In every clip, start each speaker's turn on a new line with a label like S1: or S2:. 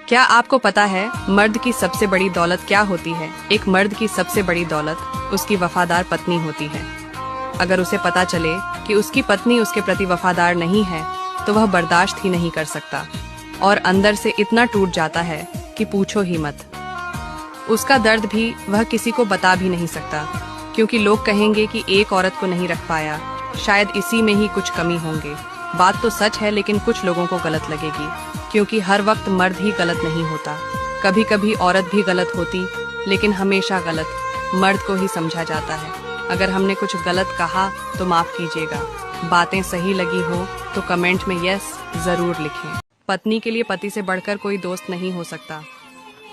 S1: क्या आपको पता है मर्द की सबसे बड़ी दौलत क्या होती है? एक मर्द की सबसे बड़ी दौलत उसकी वफादार पत्नी होती है। अगर उसे पता चले कि उसकी पत्नी उसके प्रति वफादार नहीं है तो वह बर्दाश्त ही नहीं कर सकता और अंदर से इतना टूट जाता है कि पूछो ही मत। उसका दर्द भी वह किसी को बता भी नहीं सकता, क्योंकि लोग कहेंगे कि एक औरत को नहीं रख पाया, शायद इसी में ही कुछ कमी होंगे। बात तो सच है, लेकिन कुछ लोगों को गलत लगेगी, क्योंकि हर वक्त मर्द ही गलत नहीं होता। कभी कभी औरत भी गलत होती, लेकिन हमेशा गलत मर्द को ही समझा जाता है। अगर हमने कुछ गलत कहा तो माफ कीजिएगा। बातें सही लगी हो तो कमेंट में यस जरूर लिखें। पत्नी के लिए पति से बढ़कर कोई दोस्त नहीं हो सकता।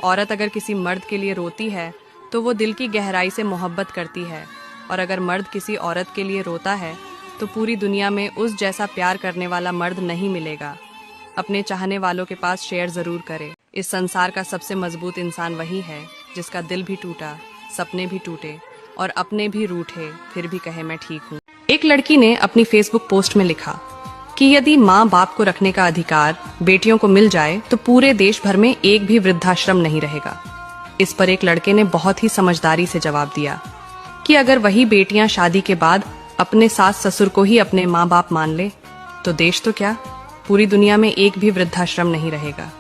S1: औरत अगर किसी मर्द के लिए रोती है तो वो दिल की गहराई से मोहब्बत करती है, और अगर मर्द किसी औरत के लिए रोता है तो पूरी दुनिया में उस जैसा प्यार करने वाला मर्द नहीं मिलेगा। अपने चाहने वालों के पास शेयर जरूर करें। इस संसार का सबसे मजबूत इंसान वही है जिसका दिल भी टूटा, सपने भी टूटे और अपने भी रूठे, फिर भी कहे मैं ठीक हूँ। एक लड़की ने अपनी फेसबुक पोस्ट में लिखा कि यदि माँ बाप को रखने का अधिकार बेटियों को मिल जाए तो पूरे देश भर में एक भी वृद्धाश्रम नहीं रहेगा। इस पर एक लड़के ने बहुत ही समझदारी से जवाब दिया कि अगर वही बेटियां शादी के बाद अपने सास ससुर को ही अपने माँ बाप मान ले तो देश तो क्या, पूरी दुनिया में एक भी वृद्धाश्रम नहीं रहेगा।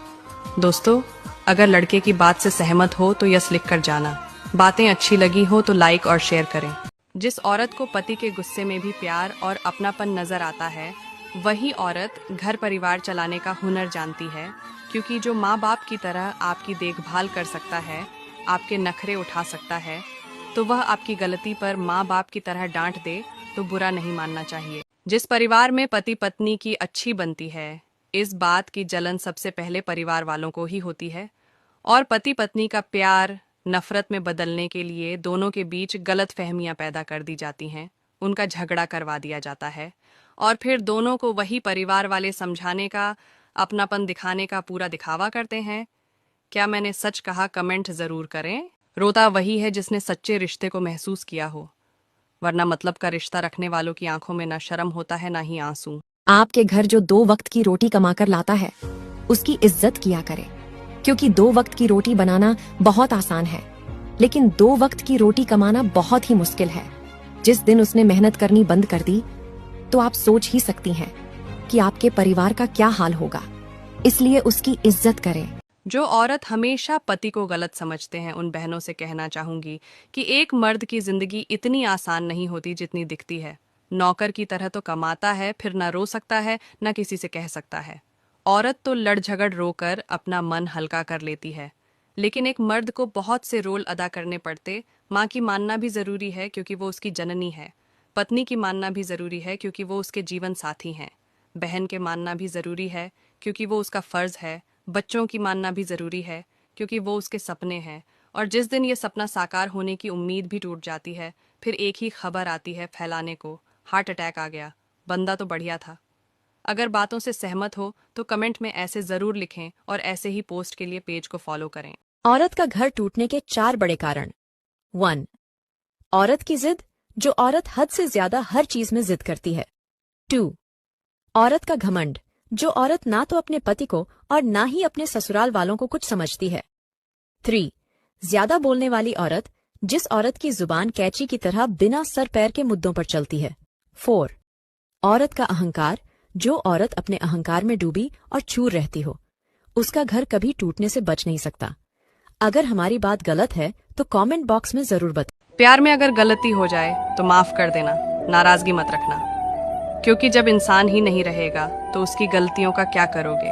S1: दोस्तों, अगर लड़के की बात से सहमत हो तो यस लिख कर जाना। बातें अच्छी लगी हो तो लाइक और शेयर करें। जिस औरत को पति के गुस्से में भी प्यार और अपनापन नजर आता है, वही औरत घर परिवार चलाने का हुनर जानती है, क्योंकि जो माँ बाप की तरह आपकी देखभाल कर सकता है, आपके नखरे उठा सकता है, तो वह आपकी गलती पर माँ बाप की तरह डांट दे तो बुरा नहीं मानना चाहिए। जिस परिवार में पति पत्नी की अच्छी बनती है, इस बात की जलन सबसे पहले परिवार वालों को ही होती है, और पति पत्नी का प्यार नफरत में बदलने के लिए दोनों के बीच गलत फहमियां पैदा कर दी जाती हैं, उनका झगड़ा करवा दिया जाता है, और फिर दोनों को वही परिवार वाले समझाने का, अपनापन दिखाने का पूरा दिखावा करते हैं। क्या मैंने सच कहा? कमेंट जरूर करें। रोता वही है जिसने सच्चे रिश्ते को महसूस किया हो, वरना मतलब का रिश्ता रखने वालों की आंखों में ना शर्म होता है ना ही आंसू।
S2: आपके घर जो 2 वक्त की रोटी कमाकर लाता है, उसकी इज्जत किया करें, क्योंकि 2 वक्त की रोटी बनाना बहुत आसान है, लेकिन 2 वक्त की रोटी कमाना बहुत ही मुश्किल है। जिस दिन उसने मेहनत करनी बंद कर दी तो आप सोच ही सकती हैं कि आपके परिवार का क्या हाल होगा। इसलिए उसकी इज्जत करें।
S1: जो औरत हमेशा पति को गलत समझते हैं, उन बहनों से कहना चाहूंगी कि एक मर्द की जिंदगी इतनी आसान नहीं होती जितनी दिखती है। नौकर की तरह तो कमाता है, फिर ना रो सकता है ना किसी से कह सकता है। औरत तो लड़ झगड़ रोकर अपना मन हल्का कर लेती है, लेकिन एक मर्द को बहुत से रोल अदा करने पड़ते। माँ की मानना भी जरूरी है क्योंकि वो उसकी जननी है। पत्नी की मानना भी जरूरी है क्योंकि वो उसके जीवन साथी हैं। बहन के मानना भी जरूरी है क्योंकि वो उसका फर्ज है। बच्चों की मानना भी जरूरी है क्योंकि वो उसके सपने हैं। और जिस दिन ये सपना साकार होने की उम्मीद भी टूट जाती है, फिर एक ही खबर आती है फैलाने को, हार्ट अटैक आ गया, बंदा तो बढ़िया था। अगर बातों से सहमत हो तो कमेंट में ऐसे जरूर लिखें, और ऐसे ही पोस्ट के लिए पेज को फॉलो करें।
S2: औरत का घर टूटने के 4 बड़े कारण। 1. औरत की जिद, जो औरत हद से ज्यादा हर चीज में जिद करती है। 2. औरत का घमंड, जो औरत ना तो अपने पति को और ना ही अपने ससुराल वालों को कुछ समझती है। 3. ज्यादा बोलने वाली औरत, जिस औरत की जुबान कैंची की तरह बिना सर पैर के मुद्दों पर चलती है। 4. औरत का अहंकार, जो औरत अपने अहंकार में डूबी और चूर रहती हो, उसका घर कभी टूटने से बच नहीं सकता। अगर हमारी बात गलत है तो कमेंट बॉक्स में जरूर बताएं।
S1: प्यार में अगर गलती हो जाए तो माफ कर देना, नाराजगी मत रखना, क्योंकि जब इंसान ही नहीं रहेगा तो उसकी गलतियों का क्या करोगे।